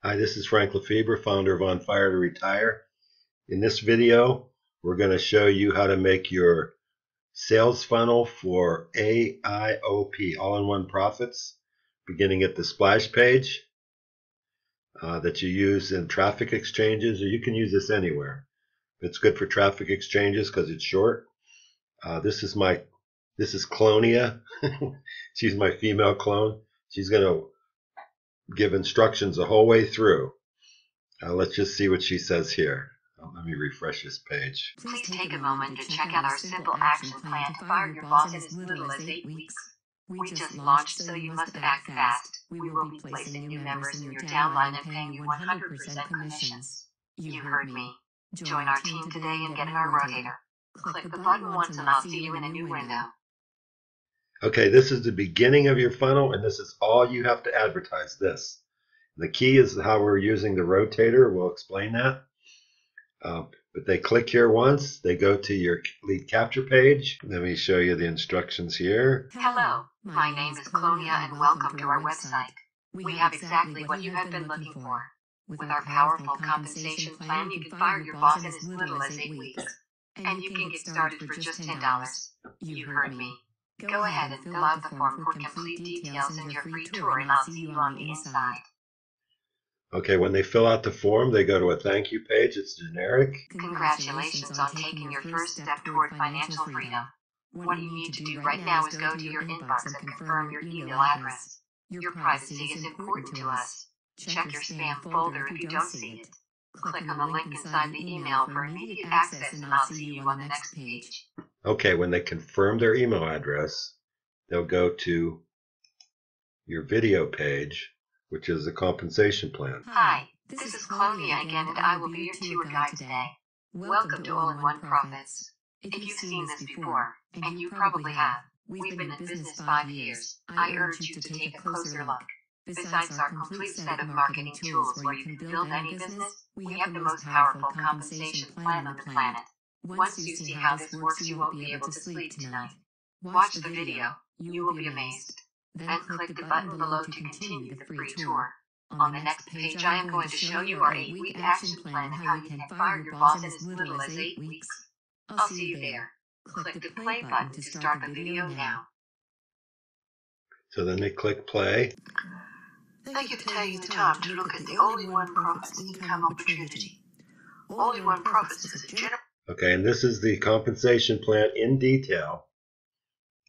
Hi, this is Frank Lefebvre, founder of On Fire to Retire. In this video, we're going to show you how to make your sales funnel for AIOP, All-in-One Profits, beginning at the splash page that you use in traffic exchanges, or you can use this anywhere. It's good for traffic exchanges because it's short. This is Clonia. She's my female clone. She's going to give instructions the whole way through. Let's just see what she says here. Let me refresh this page. Please take a moment to check out our simple action plan to fire your boss in as little as 8 weeks. We just launched, so you must act fast. We will be placing new members in your downline and paying you 100% commissions. You heard me. Join our team today and get in our rotator. Click the button once and I'll see you in a new window. Okay, this is the beginning of your funnel, and this is all you have to advertise this. The key is how we're using the rotator. We'll explain that. But they click here once, they go to your lead capture page. Let me show you the instructions here. Hello, my name is Clonia and welcome to our website. We have exactly what you have been looking for. With our powerful compensation plan, you can fire your boss in as little as 8 weeks. And you can get started for just $10. You heard me. Go ahead and fill out the form for complete details and your free tour, and I'll see you on the inside. Okay, when they fill out the form, they go to a thank you page. It's generic. Congratulations on taking your first step toward financial freedom. What you need to do right now is go to your inbox and confirm your email address. Your privacy is important to us. Check your spam folder if you don't see it. Click on the link inside the email for immediate access, and I'll see you on the next page. Okay, when they confirm their email address, they'll go to your video page, which is the compensation plan. Hi, this is Clonia again, and I will be your tour guide today. Welcome to All-in-One Profits. If you've seen this before, and you probably have, we've been in business 5 years. I urge you to take a closer look. Besides our complete set of marketing tools where you can build any business, we have the most powerful compensation plan on the planet. Once you see how this works, you won't be able to sleep tonight. Watch the video, you will be amazed. Then click the button below to continue the free tour. On the next page, I am going to show you our 8-week action plan and how you can fire your boss in as little as 8 weeks. I'll see you there. Click the play button to start the video now. So then they click play. Thank you for taking the time to look at the All-in-One Profits income opportunity. All-in-One Profits is a general... Okay, and this is the compensation plan in detail.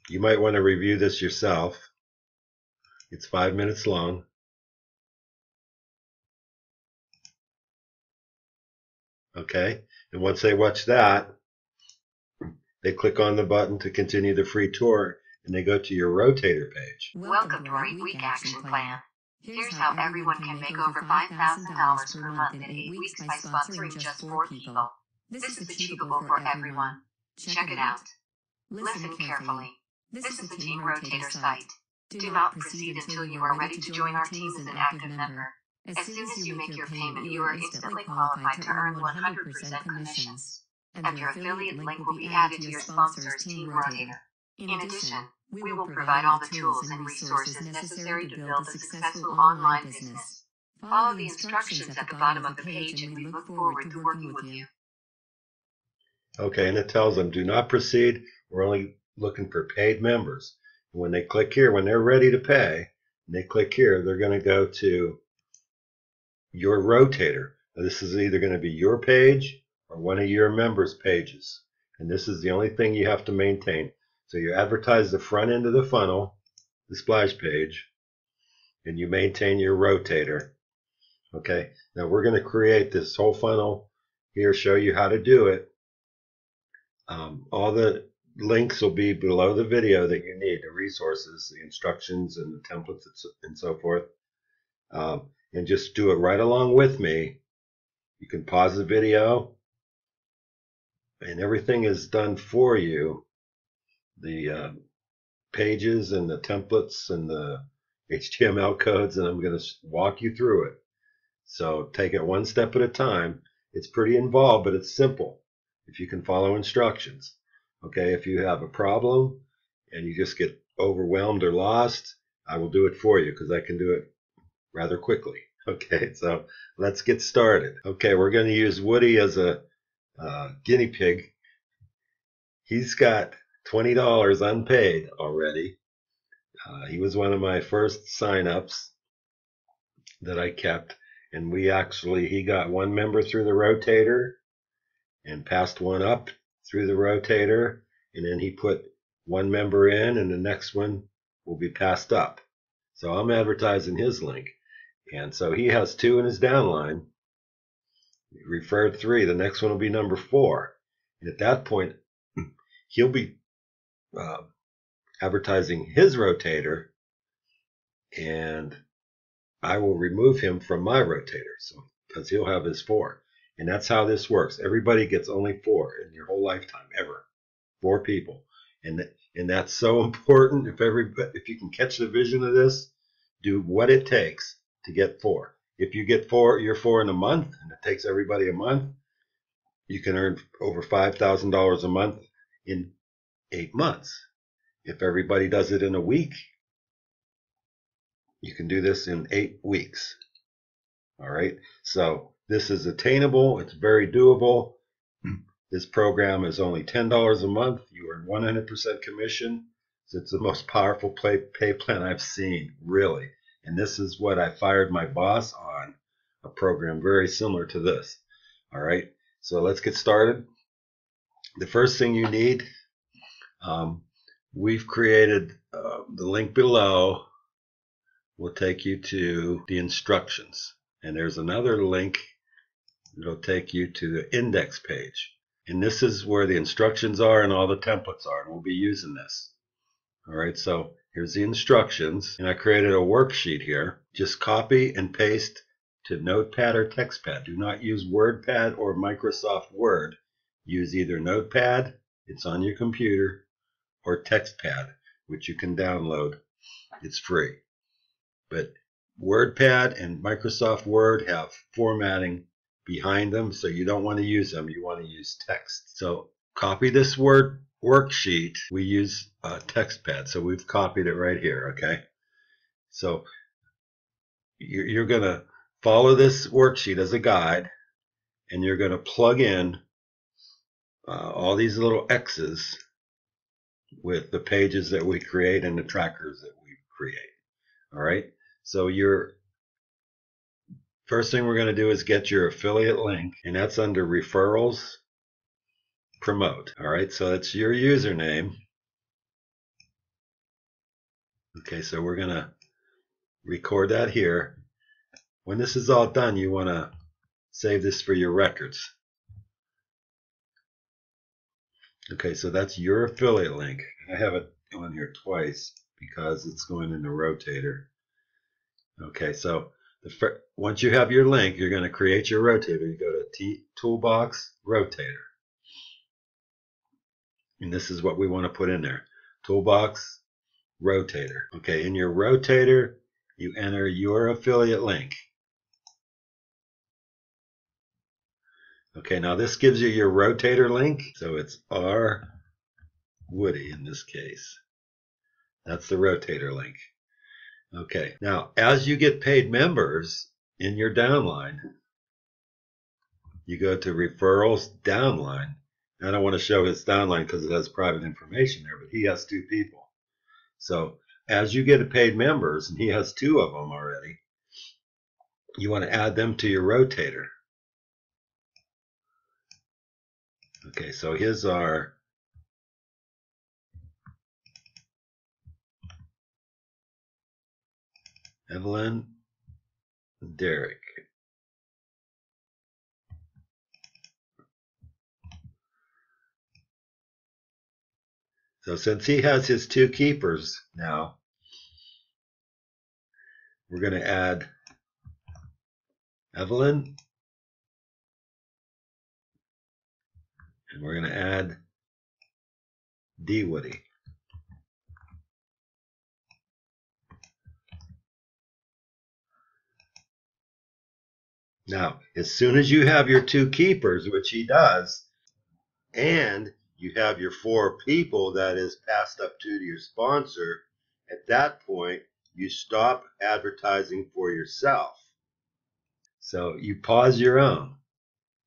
You might want to review this yourself. It's 5 minutes long. Okay, and once they watch that, they click on the button to continue the free tour, and they go to your rotator page. Welcome to our 8-week action plan. Here's how everyone can make over $5,000 per month in 8 weeks by sponsoring just 4 people. This is achievable for everyone. Check it out. Listen carefully. This is the Team Rotator site. Do not proceed until you are ready to join our team as an active member. As soon as you make your payment, you are instantly qualified to earn 100% commissions. And your affiliate link will be added to your sponsor's Team Rotator. In addition, we will provide all the tools and resources necessary to build a successful online business. Follow the instructions at the bottom of the page, and we look forward to working with you. Okay, and it tells them, do not proceed. We're only looking for paid members. And when they click here, when they're ready to pay, and they click here, they're going to go to your rotator. Now, this is either going to be your page or one of your members' pages. And this is the only thing you have to maintain. So you advertise the front end of the funnel, the splash page, and you maintain your rotator. Okay, now we're going to create this whole funnel here, show you how to do it. All the links will be below the video that you need, the resources, the instructions, and the templates, and so forth. And just do it right along with me. You can pause the video, and everything is done for you. The pages and the templates and the HTML codes, and I'm going to walk you through it. So take it one step at a time. It's pretty involved, but it's simple if you can follow instructions. Okay, if you have a problem and you just get overwhelmed or lost, I will do it for you because I can do it rather quickly. Okay, so let's get started. Okay, we're going to use Woody as a guinea pig. He's got $20 unpaid already. He was one of my first sign-ups that I kept, and he got one member through the rotator and passed one up through the rotator, and then he put one member in, and the next one will be passed up. So I'm advertising his link. And so he has 2 in his downline. Referred 3. The next one will be number 4. And at that point, he'll be advertising his rotator, and I will remove him from my rotator, so because he'll have his 4. And that's how this works. Everybody gets only 4 in your whole lifetime, ever. 4 people. And that's so important. If you can catch the vision of this, do what it takes to get 4. If you get 4, you're 4 in a month, and it takes everybody a month, you can earn over $5,000 a month in 8 months. If everybody does it in a week, you can do this in 8 weeks. All right. So this is attainable. It's very doable. This program is only $10 a month. You earn 100% commission. So it's the most powerful pay plan I've seen, really. And this is what I fired my boss on, a program very similar to this. All right. So let's get started. The first thing you need, we've created the link below will take you to the instructions. And there's another link that'll take you to the index page. And this is where the instructions are and all the templates are. And we'll be using this. All right, so here's the instructions. And I created a worksheet here. Just copy and paste to Notepad or TextPad. Do not use WordPad or Microsoft Word. Use either Notepad, it's on your computer, or TextPad, which you can download. It's free. But WordPad and Microsoft Word have formatting behind them, so you don't want to use them. You want to use text. So copy this worksheet. We use TextPad, so we've copied it right here, okay? So you're going to follow this worksheet as a guide, and you're going to plug in all these little X's with the pages that we create and the trackers that we create. All right. So first thing we're going to do is get your affiliate link, and that's under referrals, promote. All right. So that's your username. Okay. So we're going to record that here. When this is all done, you want to save this for your records. Okay. So that's your affiliate link. I have it on here twice because it's going in the rotator. Okay. So once you have your link, you're going to create your rotator. You go to Toolbox, Rotator. And this is what we want to put in there. Toolbox, Rotator. Okay, in your rotator, you enter your affiliate link. Okay, now this gives you your rotator link. So it's R Woody in this case. That's the rotator link. Okay, now as you get paid members in your downline, you go to referrals downline. I don't want to show his downline because it has private information there, but he has 2 people. So as you get paid members, and he has 2 of them already, you want to add them to your rotator. Okay, so his are Evelyn and Derek. So since he has his 2 keepers now, we're going to add Evelyn, and we're going to add D Woody. Now, as soon as you have your 2 keepers, which he does, and you have your 4 people that is passed up to your sponsor, at that point, you stop advertising for yourself. So you pause your own,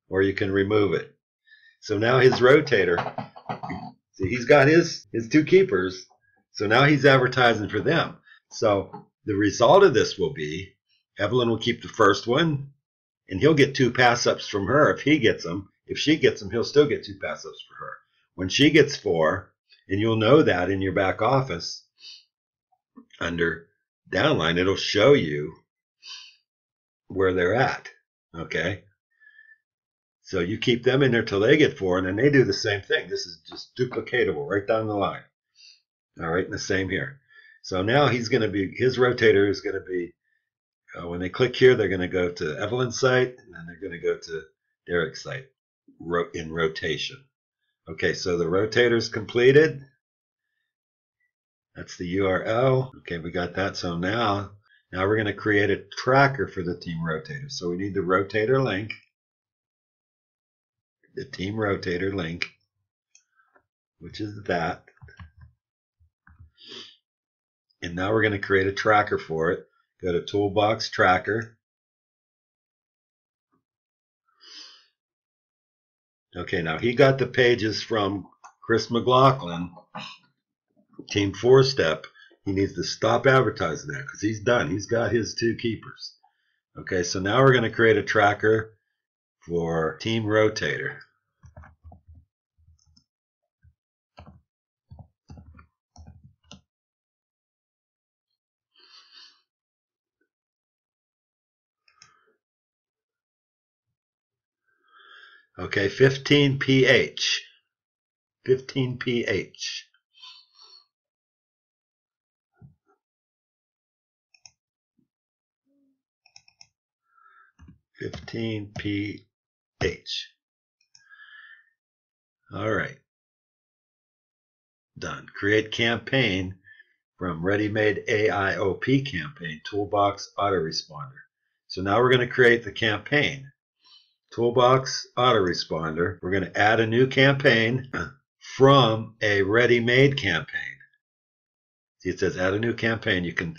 or you can remove it. So now his rotator, see, he's got his two keepers. So now he's advertising for them. So the result of this will be Evelyn will keep the first one, and he'll get 2 pass-ups from her if he gets them. If she gets them, he'll still get 2 pass-ups for her. When she gets 4, and you'll know that in your back office, under downline, it'll show you where they're at. Okay? So you keep them in there till they get 4, and then they do the same thing. This is just duplicatable right down the line. All right, and the same here. So now he's going to be, his rotator is going to be, when they click here, they're going to go to Evelyn's site, and then they're going to go to Derek's site in rotation. Okay, so the rotator's completed. That's the URL. Okay, we got that. So now we're going to create a tracker for the team rotator. So we need the rotator link, the team rotator link, which is that. And now we're going to create a tracker for it. Go to Toolbox Tracker. Okay, now he got the pages from Chris McLaughlin, Team 4-Step. He needs to stop advertising that because he's done. He's got his 2 keepers. Okay, so now we're going to create a tracker for Team Rotator. Okay, 15ph. 15ph. All right. Done. Create campaign from ready-made AIOP campaign, Toolbox Autoresponder. So now we're going to create the campaign. Toolbox Autoresponder. We're going to add a new campaign from a ready-made campaign. See, it says add a new campaign. You can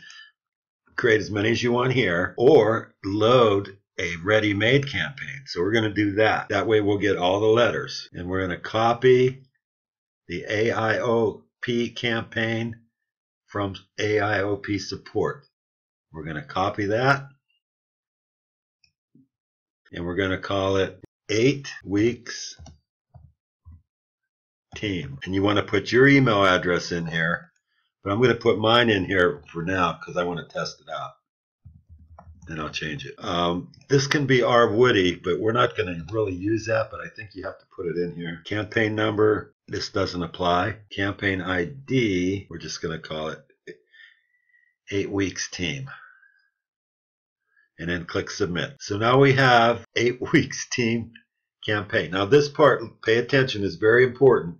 create as many as you want here, or load a ready-made campaign. So we're going to do that. That way we'll get all the letters. And we're going to copy the AIOP campaign from AIOP support. We're going to copy that. And we're going to call it 8 weeks team. And you want to put your email address in here. But I'm going to put mine in here for now because I want to test it out. Then I'll change it. This can be R. Woody, but we're not going to really use that, but I think you have to put it in here. Campaign number, this doesn't apply. Campaign ID, we're just going to call it 8 weeks team. And then click submit. So now we have 8 weeks team campaign. Now this part, pay attention, is very important.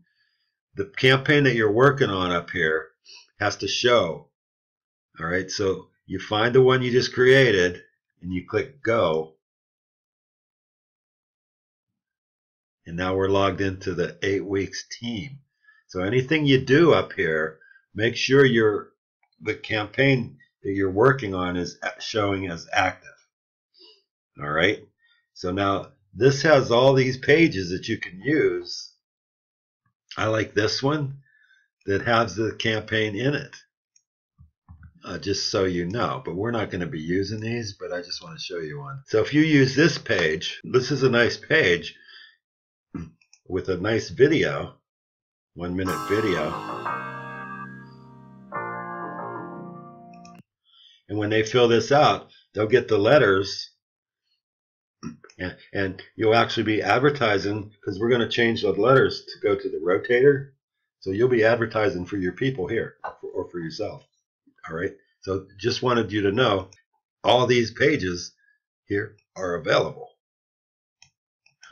The campaign that you're working on up here has to show. All right, so you find the one you just created and you click go. And now we're logged into the 8 weeks team. So anything you do up here, make sure the campaign that you're working on is showing as active. All right. So now this has all these pages that you can use. I like this one that has the campaign in it. Just so you know, but we're not going to be using these, but I just want to show you one. So if you use this page, this is a nice page with a nice video, 1-minute video. And when they fill this out, they'll get the letters, and you'll actually be advertising, because we're going to change the letters to go to the rotator. So you'll be advertising for your people here, or for yourself. All right. So just wanted you to know all these pages here are available.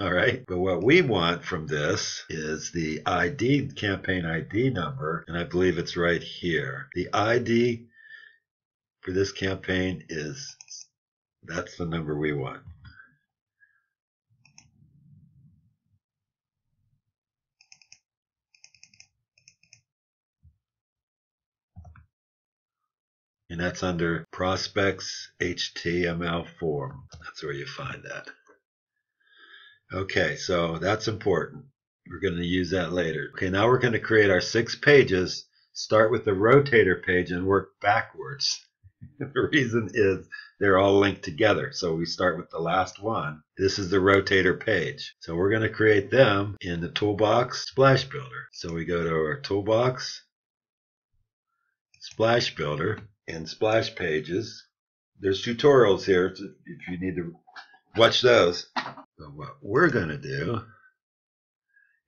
All right. But what we want from this is the ID, campaign ID number, and I believe it's right here. The ID for this campaign that's the number we want. And that's under Prospects HTML form. That's where you find that. Okay, so that's important. We're going to use that later. Okay, now we're going to create our 6 pages. Start with the rotator page and work backwards. The reason is they're all linked together. So we start with the last one. This is the rotator page. So we're going to create them in the Toolbox Splash Builder. So we go to our Toolbox Splash Builder and Splash Pages. There's tutorials here if you need to watch those. So what we're going to do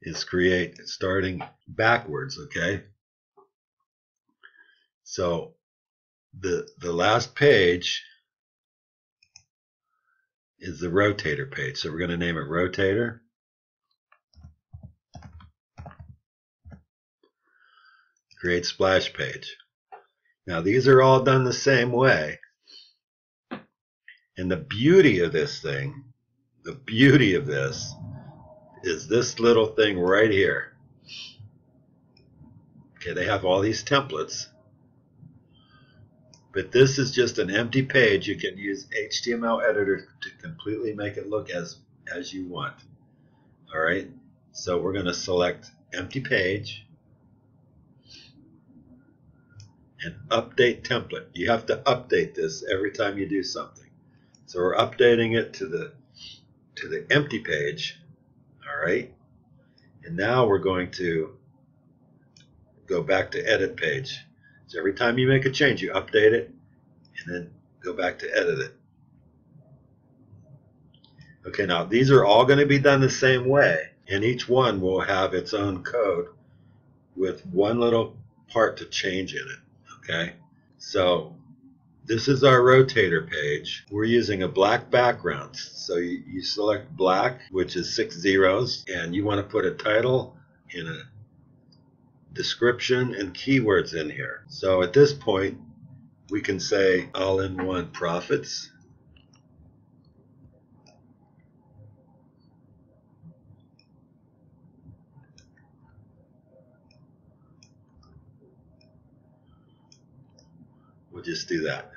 is create starting backwards, okay? So the last page is the rotator page. So we're going to name it rotator. Create splash page. Now these are all done the same way. And the beauty of this thing, the beauty of this is this little thing right here. Okay, they have all these templates. But this is just an empty page. You can use HTML editor to completely make it look as you want. All right, so we're going to select empty page and update template. You have to update this every time you do something. So we're updating it to the empty page. All right, and now we're going to go back to edit page. So every time you make a change, you update it and then go back to edit it. Okay, now these are all going to be done the same way, and each one will have its own code with one little part to change in it. Okay, so this is our rotator page. We're using a black background. So you select black, which is 6 zeros, and you want to put a title and a description and keywords in here. So at this point, we can say All-in-One Profits. We'll just do that.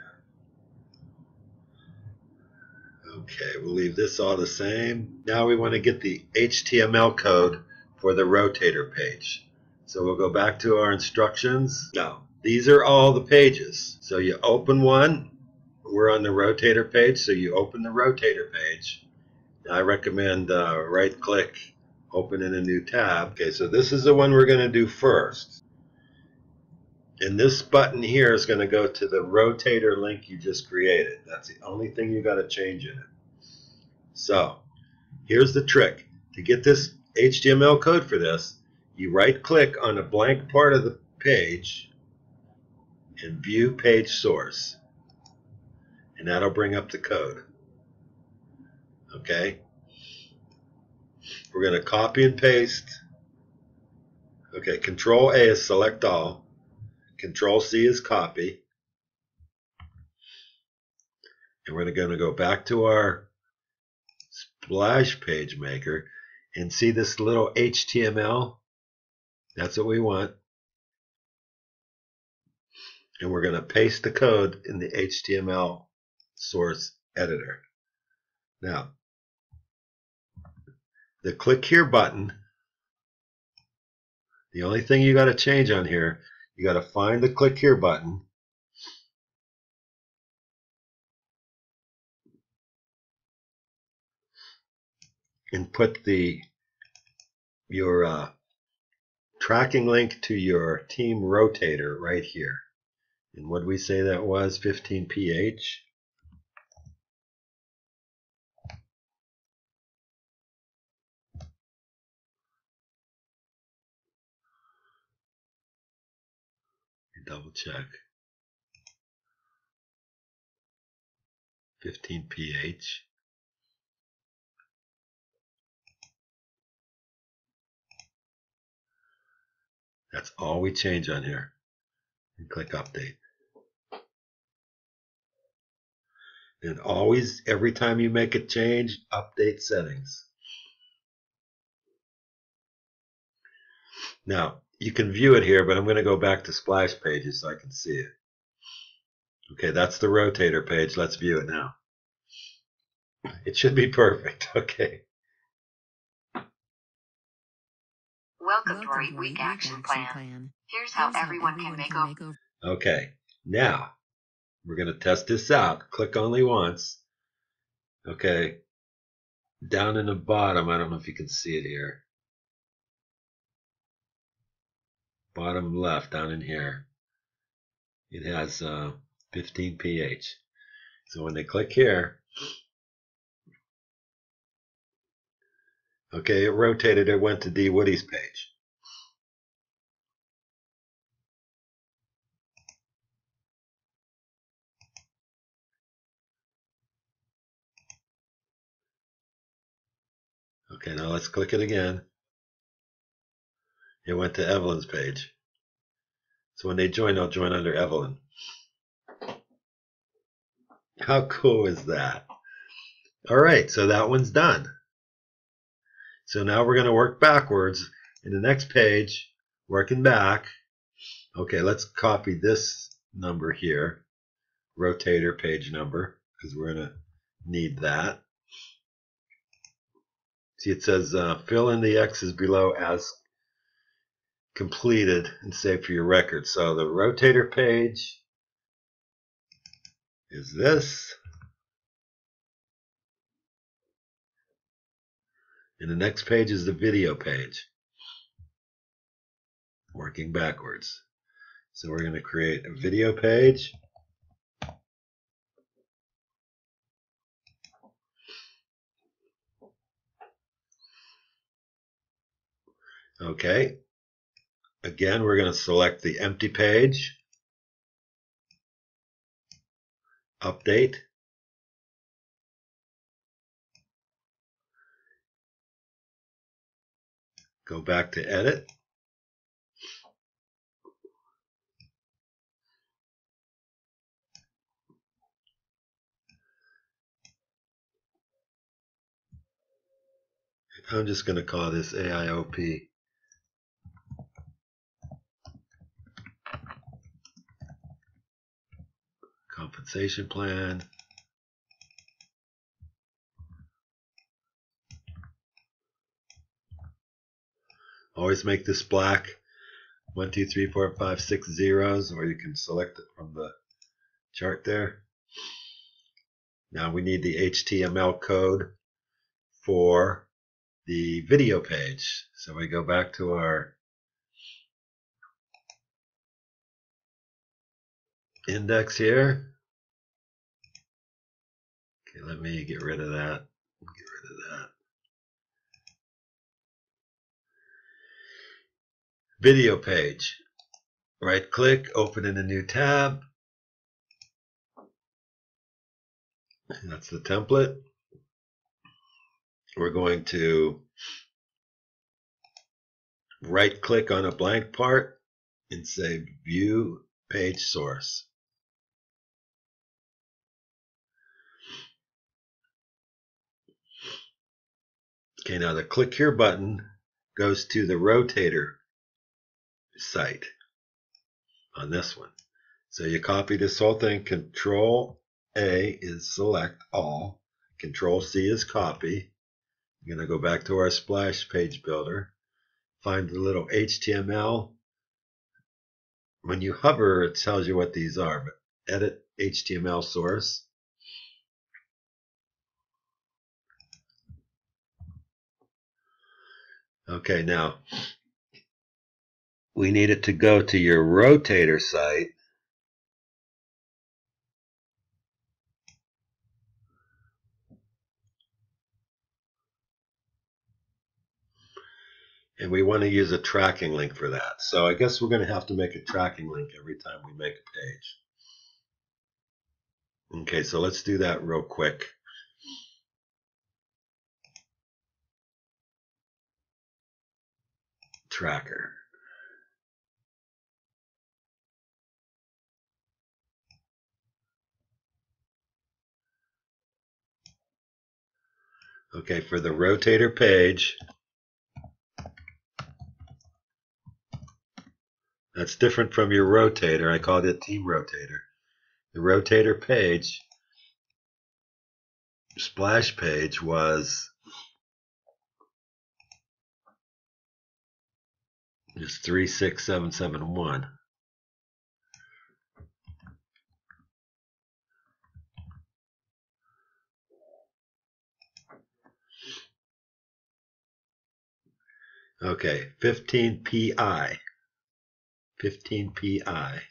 Okay, we'll leave this all the same. Now we want to get the HTML code for the rotator page. So we'll go back to our instructions. Now, these are all the pages. So you open one. We're on the rotator page, so you open the rotator page. I recommend right-click, open in a new tab. Okay, so this is the one we're going to do first. And this button here is going to go to the rotator link you just created. That's the only thing you got to change in it. So here's the trick. To get this HTML code for this, you right-click on a blank part of the page and view page source. And that'll bring up the code. Okay? We're going to copy and paste. Okay, Control A is select all. Control C is copy. And we're going to go back to our splash page maker and see this little HTML. That's what we want. And we're going to paste the code in the HTML source editor. Now, the click here button, the only thing you got to change on here, you got to find the click here button. And put your tracking link to your team rotator right here. And what did we say that was? 15ph. Double check. 15ph. That's all we change on here. And click update. And always, every time you make a change, update settings. Now, you can view it here, but I'm going to go back to splash pages so I can see it. Okay, that's the rotator page. Let's view it now. It should be perfect. Okay. Welcome to our week action plan. Here's how everyone can make over. Okay, now we're going to test this out. Click only once. Okay, down in the bottom, I don't know if you can see it here. Bottom left, down in here, it has 15 pH. So when they click here, okay, it rotated, it went to D. Woody's page. Okay, now let's click it again. It went to Evelyn's page. So when they join, they'll join under Evelyn. How cool is that? All right, so that one's done. So now we're going to work backwards. In the next page, working back. Okay, let's copy this number here, rotator page number, because we're going to need that. See, it says fill in the X's below as completed and save for your record. So the rotator page is this. And the next page is the video page. Working backwards. So we're going to create a video page. Okay. Again, we're going to select the empty page. Update. Go back to edit. I'm just going to call this AIOP. Compensation plan. Always make this black. 1, 2, 3, 4, 5, 6 zeros, or you can select it from the chart there. Now we need the HTML code for the video page. So we go back to our index here. Okay, let me get rid of that. Get rid of that. Video page. Right click, open in a new tab. That's the template. We're going to right click on a blank part and say view page source. Okay, now the click here button goes to the rotator site on this one. So you copy this whole thing. Control A is select all. Control C is copy. I'm going to go back to our splash page builder. Find the little HTML. When you hover, it tells you what these are. But edit HTML source. Okay, now we need it to go to your rotator site. And we want to use a tracking link for that. So I guess we're going to have to make a tracking link every time we make a page. Okay, so let's do that real quick. Tracker. Okay, for the rotator page, that's different from your rotator. I called it team rotator. the rotator page, splash page was just 36771. Okay, 15 pi. 15 pi.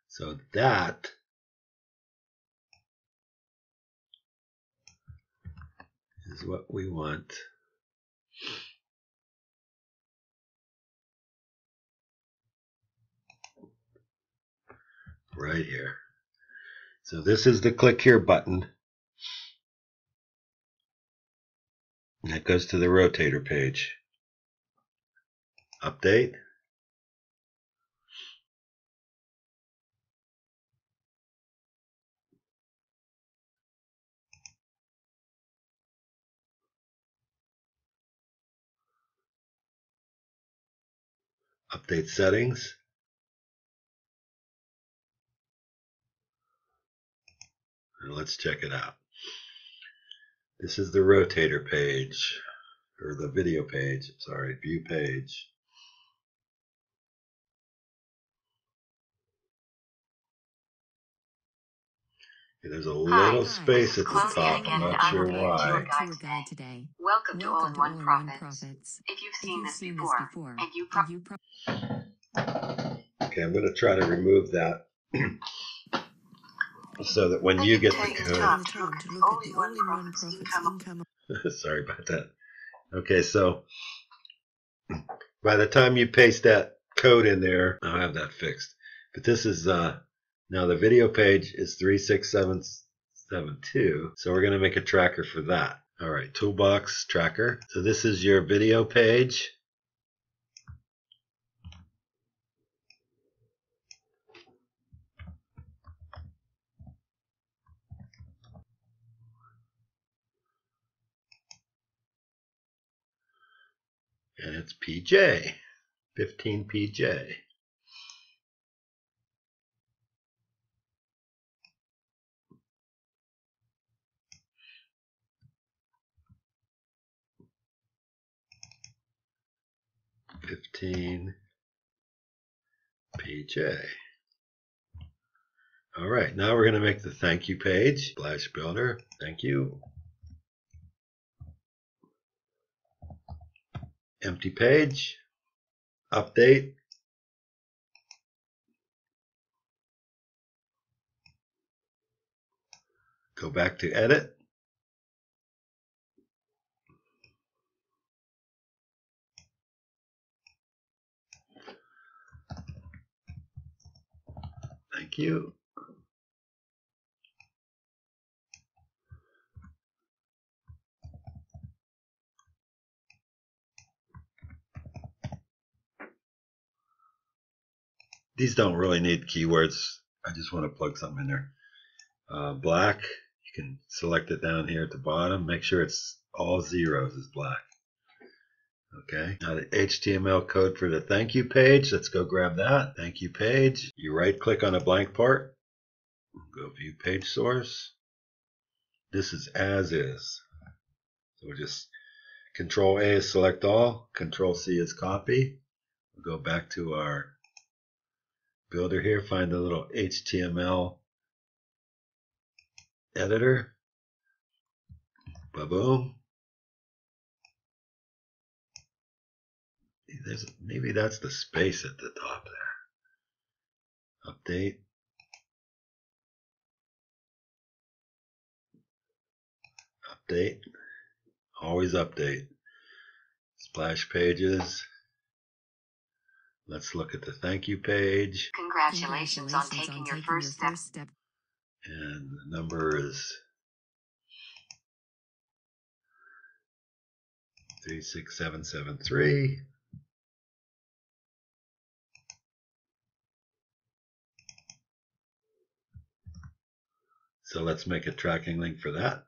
So that is what we want. Right here. So this is the click here button. And that goes to the rotator page. Update. Update settings. And let's check it out. This is the rotator page, or the video page, sorry, view page. There's a little space at the top. I'm not sure why. Welcome to All-in-One Profits. If you've seen this before, and you Okay, I'm going to try to remove that so that when you get the code. Sorry about that. Okay, so by the time you paste that code in there, I'll have that fixed. But this is now the video page is 36772, so we're going to make a tracker for that. All right, toolbox tracker. So this is your video page. And it's PJ, 15 PJ. PJ. All right, now we're going to make the thank you page. Splash Builder, thank you. Empty page, update. Go back to edit. Thank you. These don't really need keywords. I just want to plug something in there. Black, you can select it down here at the bottom. Make sure it's all zeros is black. Okay, now the HTML code for the thank you page. Let's go grab that. Thank you page. You right click on a blank part. Go view page source. This is as is. So we'll just Control A is select all. Control C is copy. We'll go back to our builder here. Find the little HTML editor. Ba-boom. Maybe that's the space at the top there. Update. Update. Always update. Splash pages. Let's look at the thank you page. Congratulations on taking your first step. And the number is 36773. So let's make a tracking link for that.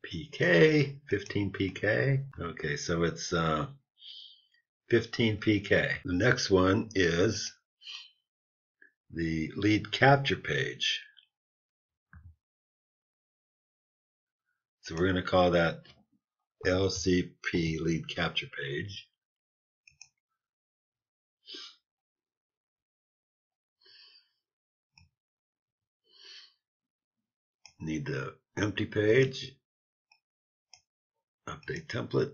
PK, 15 PK. Okay, so it's 15 PK. The next one is the lead capture page. So we're going to call that LCP lead capture page. Need the empty page, update template.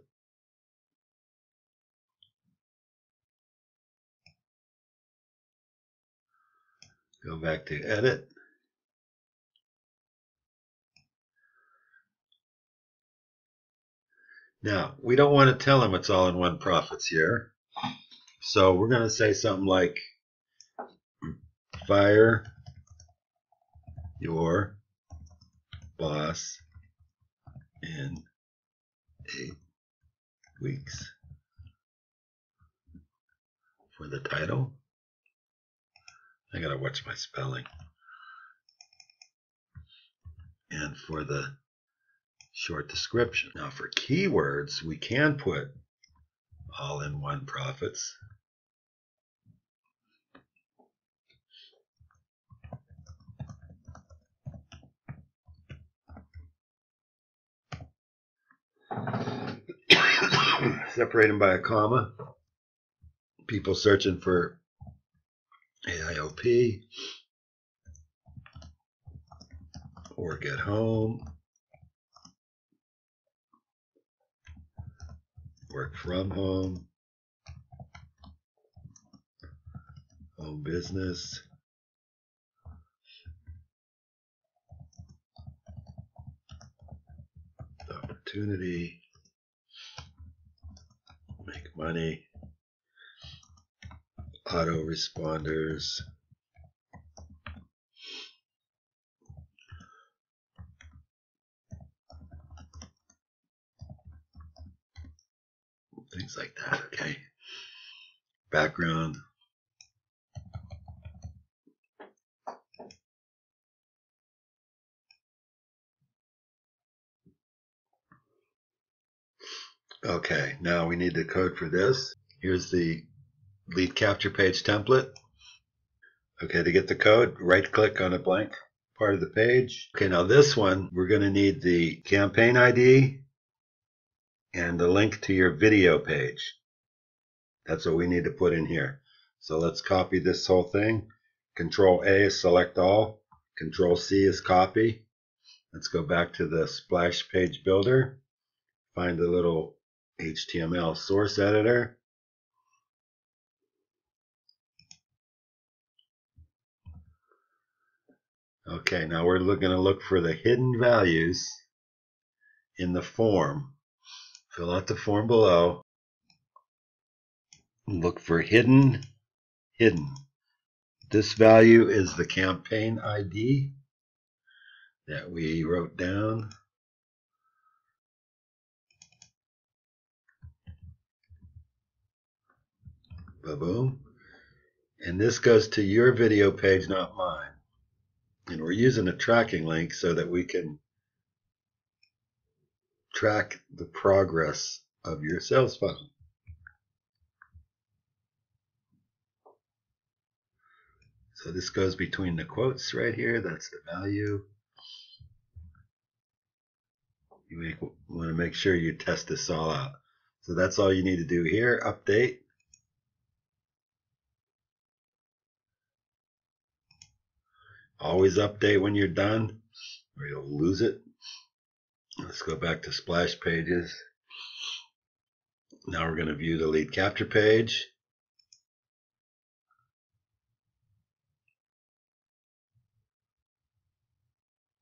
Go back to edit. Now, we don't want to tell them it's all in one profits here. So we're going to say something like, fire your boss in 8 weeks. For the title, I gotta watch my spelling. And for the short description. Now for keywords, we can put all-in-one profits. Separate them by a comma. People searching for AIOP or get home, work from home, home business, opportunity, make money, autoresponders, things like that, okay? Background. Okay, now we need the code for this. Here's the lead capture page template. Okay, to get the code, right click on a blank part of the page. Okay, now this one, we're going to need the campaign ID and the link to your video page. That's what we need to put in here. So let's copy this whole thing. Control A is select all. Control C is copy. Let's go back to the splash page builder. Find the little HTML source editor. Okay, now we're going to look for the hidden values in the form. Fill out the form below. Look for hidden. This value is the campaign ID that we wrote down. Ba-boom. And this goes to your video page, not mine. And we're using a tracking link so that we can track the progress of your sales funnel. So this goes between the quotes right here. That's the value. You want to make sure you test this all out. So that's all you need to do here. Update. Always update when you're done or you'll lose it. Let's go back to splash pages. Now we're going to view the lead capture page.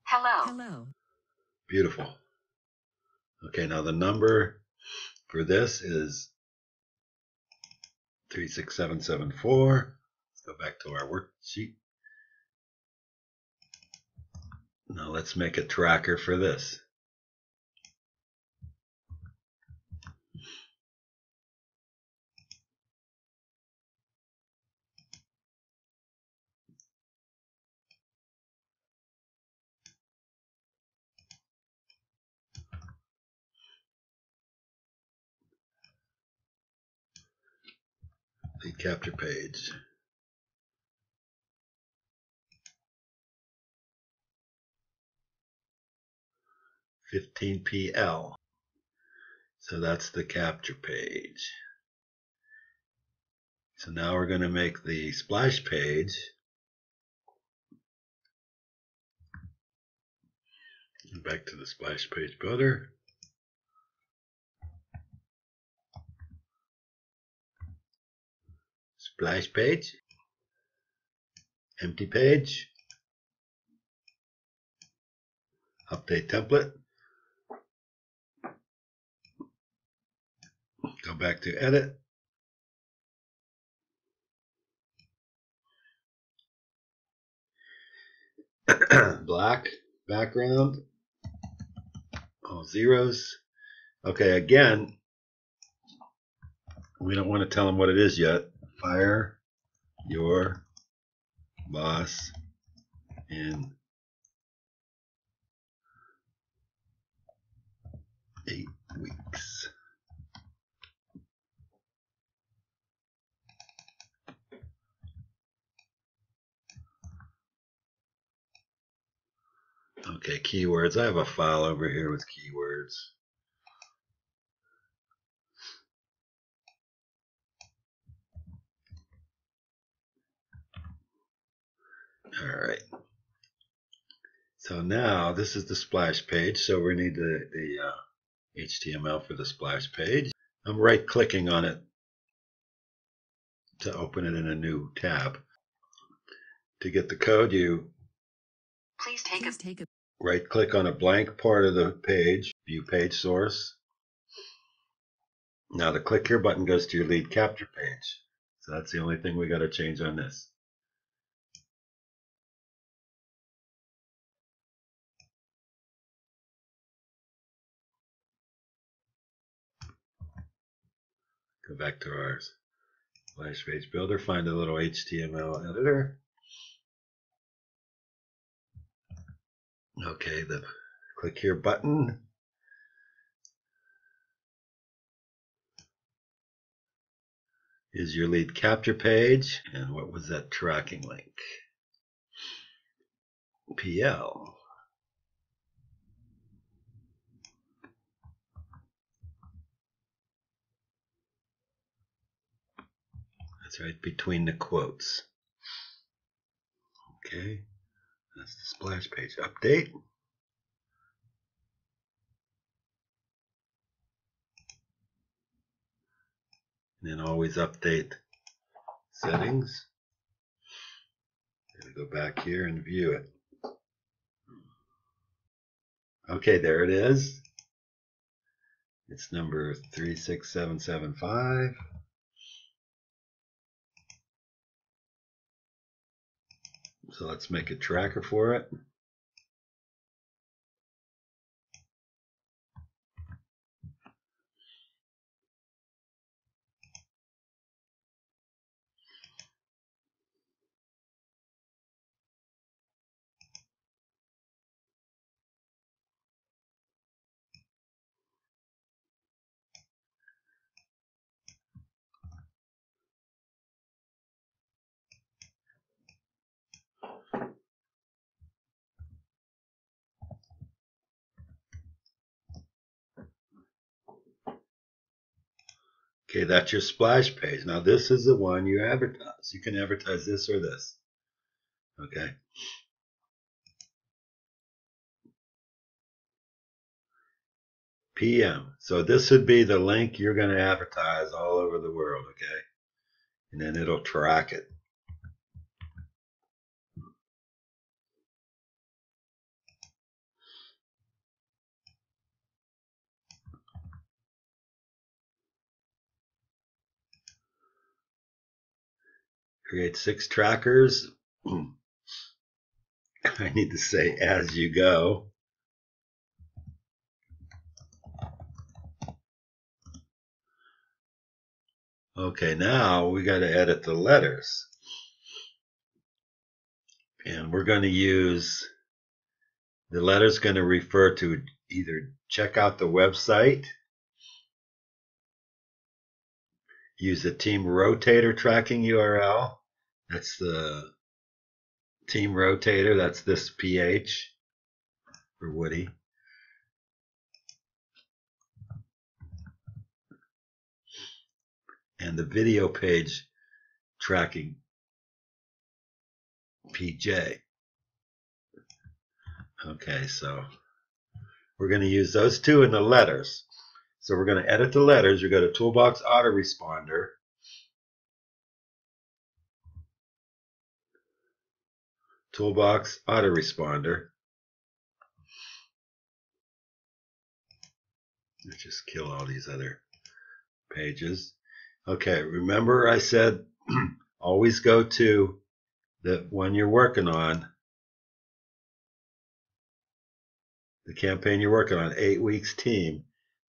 Hello. Beautiful. Okay, now the number for this is 36774. Let's go back to our worksheet. Now let's make a tracker for this. Lead capture page. $15PL. So that's the capture page. So now we're going to make the splash page. Back to the splash page builder. Splash page. Empty page. Update template. Go back to edit. Black background. All zeros. Okay, again, we don't want to tell them what it is yet. Fire your boss in 8 weeks. Okay, keywords. I have a file over here with keywords. All right. So now this is the splash page. So we need the HTML for the splash page. I'm right-clicking on it to open it in a new tab. To get the code, you Please take a right-click on a blank part of the page, view page source. Now the click here button goes to your lead capture page. So that's the only thing we got to change on this. Go back to our splash page builder, find a little HTML editor. Okay, the click here button. Is your lead capture page. And what was that tracking link? PL. That's right between the quotes. Okay, that's the splash page. Update. And then always update settings. Go back here and view it. Okay, there it is. It's number 36775. So let's make a tracker for it. Okay, that's your splash page. Now this is the one you advertise. You can advertise this or this. Okay. PM. So this would be the link you're going to advertise all over the world, okay? And then it'll track it. Create 6 trackers. I need to say as you go. Okay, now we got to edit the letters. And we're going to use, the letter's going to refer to either check out the website, use the team rotator tracking URL. That's the team rotator. That's this PH for Woody. And the video page tracking PJ. Okay, so we're going to use those two in the letters. So we're going to edit the letters. You go to Toolbox Autoresponder. Toolbox Autoresponder. Let's just kill all these other pages. Okay, remember I said always go to the one you're working on, the campaign you're working on, 8 weeks team.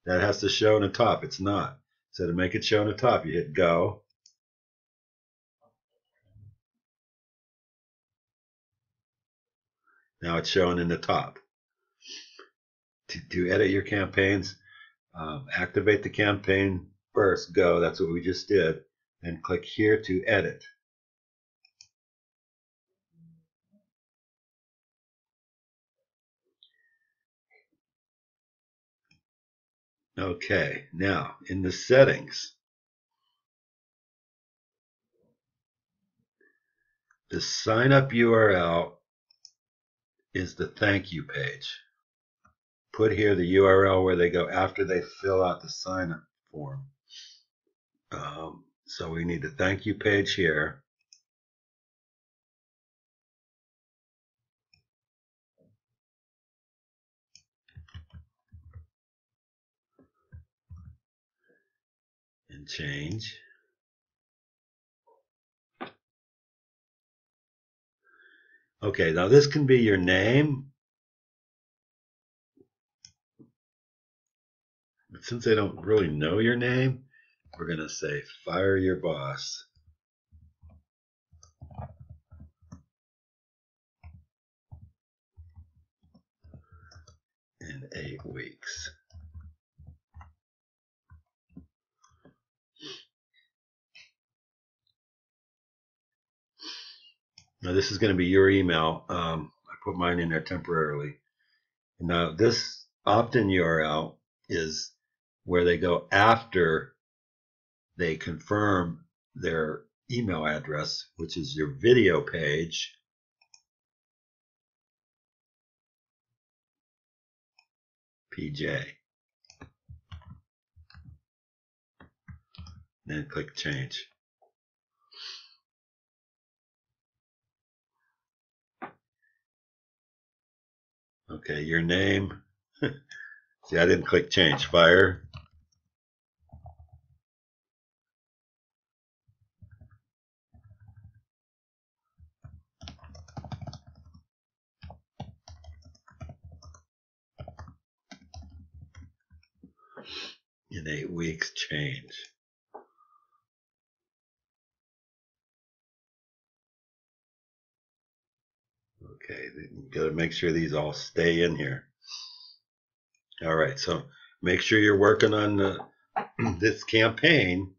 That has to show on the top. It's not. So to make it show on the top, you hit go. Now it's showing in the top. To edit your campaigns, activate the campaign first, go. That's what we just did. Then click here to edit. Okay, now in the settings, the sign up URL is the thank you page. Put here the URL where they go after they fill out the sign up form. So we need the thank you page here. And change. Okay, now this can be your name. But since they don't really know your name, we're going to say fire your boss. In 8 weeks. Now this is going to be your email. I put mine in there temporarily. Now this opt-in URL is where they go after they confirm their email address, which is your video page. PJ. Then click change. Okay, your name. See, I didn't click change. Fire. In 8 weeks, change. Okay, you got to make sure these all stay in here. All right, so make sure you're working on this campaign.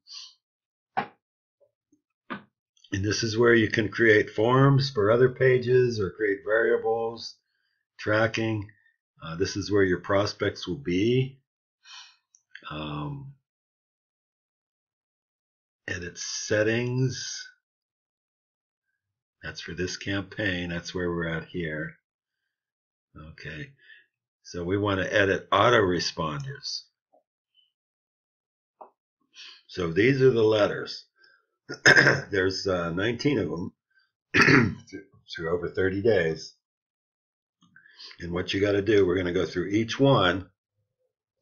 And this is where you can create forms for other pages or create variables, tracking. This is where your prospects will be. Edit settings. That's for this campaign. That's where we're at here. Okay, so we want to edit autoresponders. So these are the letters. There's 19 of them through over 30 days. And what you got to do, we're going to go through each one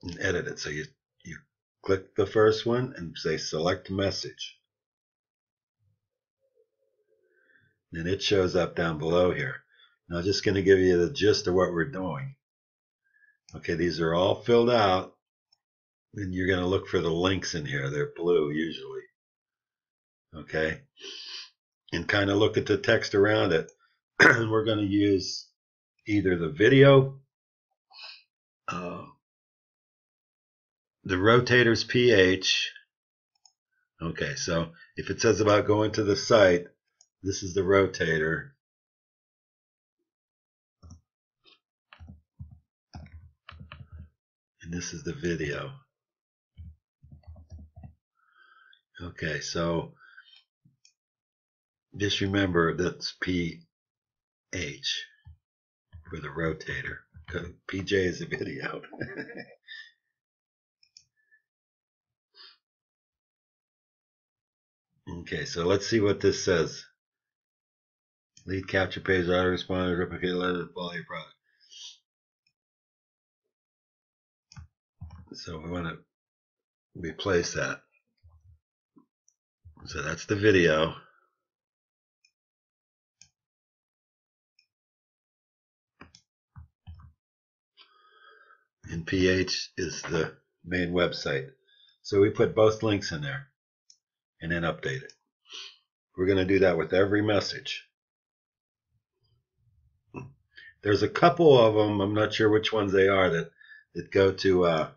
and edit it. So you click the first one and say select message. And it shows up down below here. Now I'm just going to give you the gist of what we're doing. Okay, these are all filled out. And you're going to look for the links in here. They're blue usually. Okay. And kind of look at the text around it. And we're going to use either the video, the rotator's PH, Okay, so if it says about going to the site, this is the rotator. And this is the video. Okay, so just remember that's PH for the rotator. PJ is the video. Okay, so let's see what this says. Lead capture page, autoresponder, replicate letter, follow your product. So we want to replace that. So that's the video. And PH is the main website. So we put both links in there and then update it. We're going to do that with every message. There's a couple of them, I'm not sure which ones they are, that go to a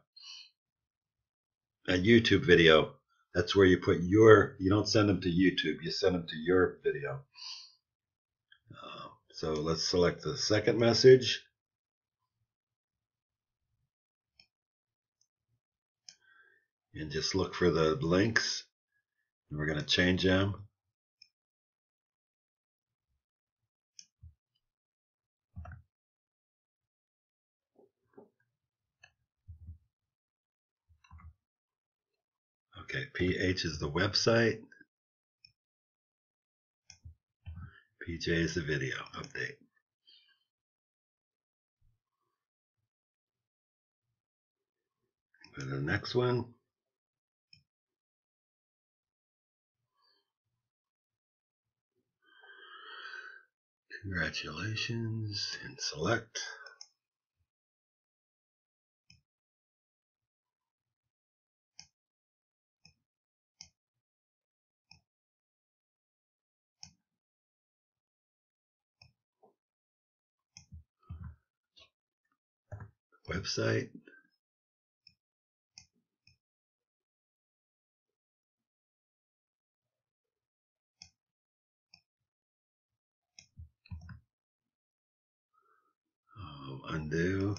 YouTube video. That's where you put you don't send them to YouTube, you send them to your video. So let's select the second message. And just look for the links. And we're going to change them. Okay, PH is the website. PJ is the video update. Go to the next one. Congratulations, and select. Website. Undo.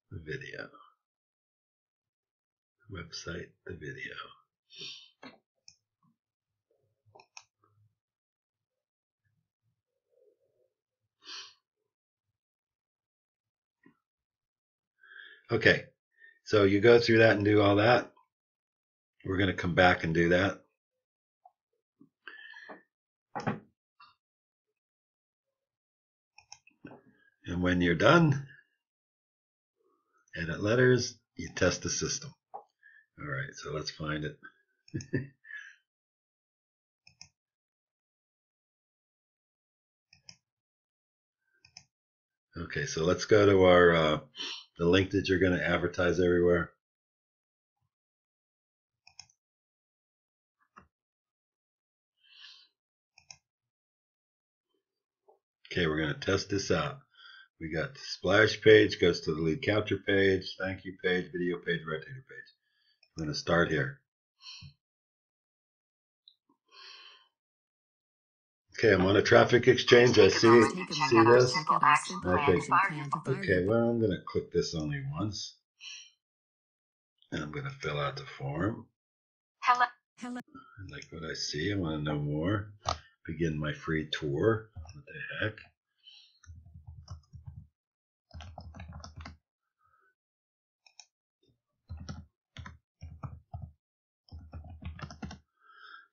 The video. Website, the video. Okay, so you go through that and do all that. We're going to come back and do that. And when you're done, edit letters, you test the system. All right, so let's find it. Okay, so let's go to our the link that you're going to advertise everywhere. Okay, we're going to test this out. We got the splash page, goes to the lead capture page, thank you page, video page, rotator page. I'm going to start here. Okay, I'm on a traffic exchange. I see this. Okay. Okay, well, I'm going to click this only once. And I'm going to fill out the form. Hello. I like what I see. I want to know more. Begin my free tour. What the heck?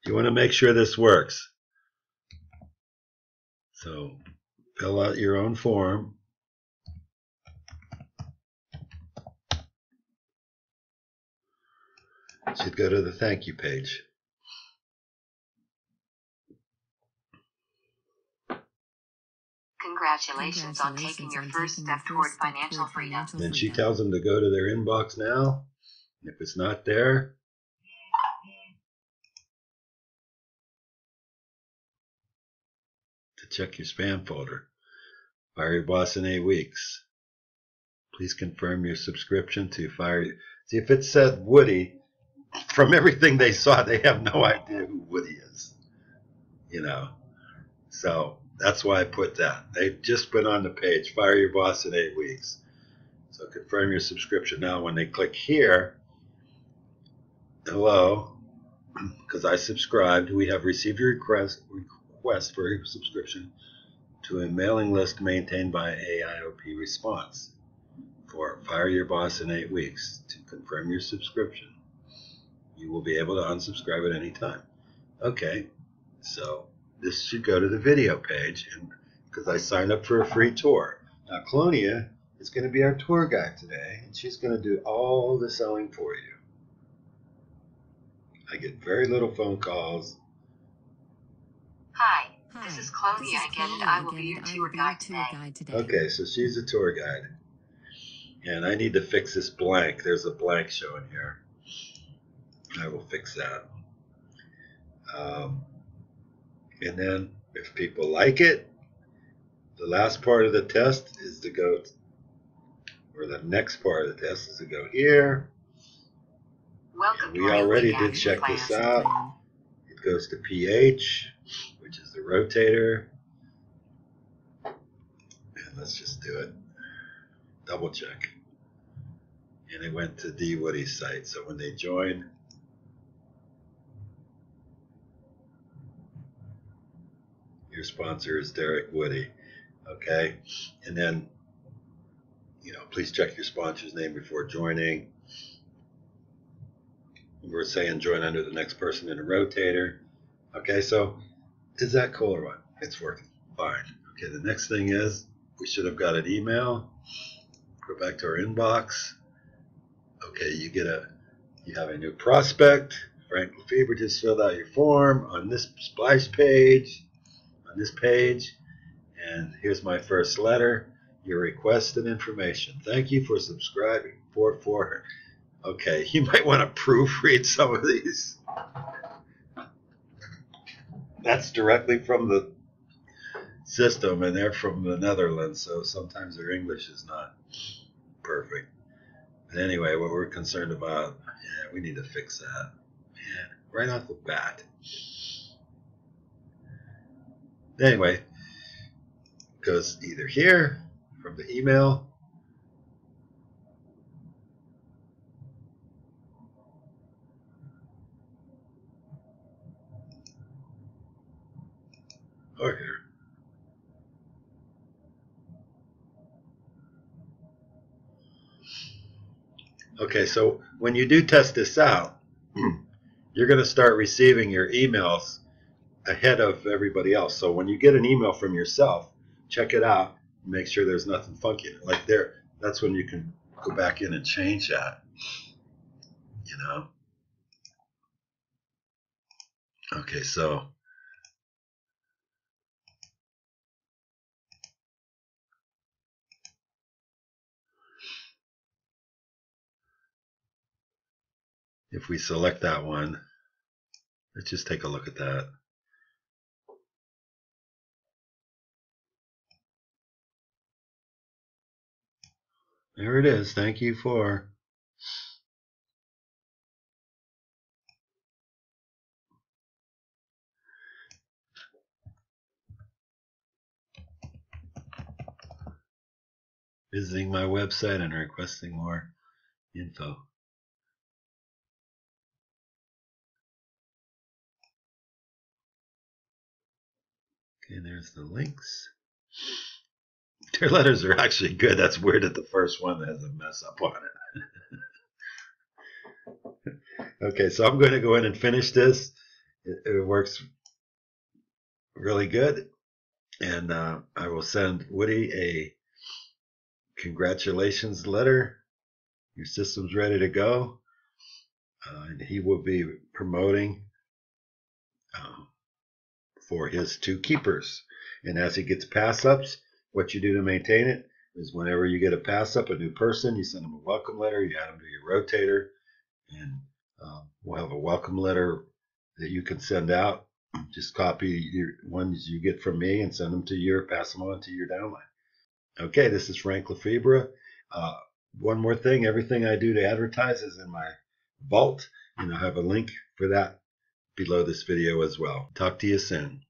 You want to make sure this works. So fill out your own form. It should go to the thank you page. Congratulations on taking your first step toward financial freedom. Then she tells them to go to their inbox now. If it's not there, to check your spam folder. Fire Your Boss in 8 weeks. Please confirm your subscription to Fire. See, if it said Woody, from everything they saw, they have no idea who Woody is. So that's why I put that. They've just been on the page, Fire Your Boss in 8 weeks. So confirm your subscription. Now, when they click here, hello, because I subscribed, we have received your request for your subscription to a mailing list maintained by AIOP Response for Fire Your Boss in 8 weeks. To confirm your subscription, you will be able to unsubscribe at any time. Okay, so this should go to the video page, and because I signed up for a free tour. Now, Colonia is going to be our tour guide today, and she's going to do all the selling for you. I get very little phone calls. Hi, this is Colonia again, and I will be your tour guide today. Okay, so she's a tour guide. And I need to fix this blank. There's a blank showing here. I will fix that. And then if people like it, the last part of the test is to go, or the next part of the test is to go here. Welcome. We already did check this out. It goes to pH, which is the rotator. And let's just do it. Double check. And it went to D. Woody's site. So when they join, your sponsor is Derek Woody. Okay. And then, please check your sponsor's name before joining. We're saying join under the next person in a rotator. Okay, so is that cool or what? It's working fine. Okay, the next thing is we should have got an email. Go back to our inbox. Okay, you have a new prospect. Frank Lefebvre just filled out your form on this splash page, on this page. And here's my first letter. Your request and information. Thank you for subscribing. For her. Okay, you might want to proofread some of these. That's directly from the system, and they're from the Netherlands, so sometimes their English is not perfect. But anyway, what we're concerned about, we need to fix that. Man, right off the bat. Anyway, it goes either here, from the email, or here. Okay, so when you do test this out, you're going to start receiving your emails ahead of everybody else. So when you get an email from yourself, check it out and make sure there's nothing funky in it. Like there, that's when you can go back in and change that. Okay, so if we select that one, let's just take a look at that. There it is. Thank you for. Visiting my website and requesting more info. Okay, there's the links. Their letters are actually good. That's weird that the first one has a mess up on it. Okay, so I'm going to go in and finish this. It works really good. And I will send Woody a congratulations letter. Your system's ready to go. And he will be promoting for his 2 keepers. And as he gets pass ups, what you do to maintain it is whenever you get a pass up, a new person, you send them a welcome letter, you add them to your rotator, and we'll have a welcome letter that you can send out. Just copy your ones you get from me and send them to pass them on to your downline. Okay, this is Frank Lefebvre. One more thing, everything I do to advertise is in my vault, and I'll have a link for that below this video as well. Talk to you soon.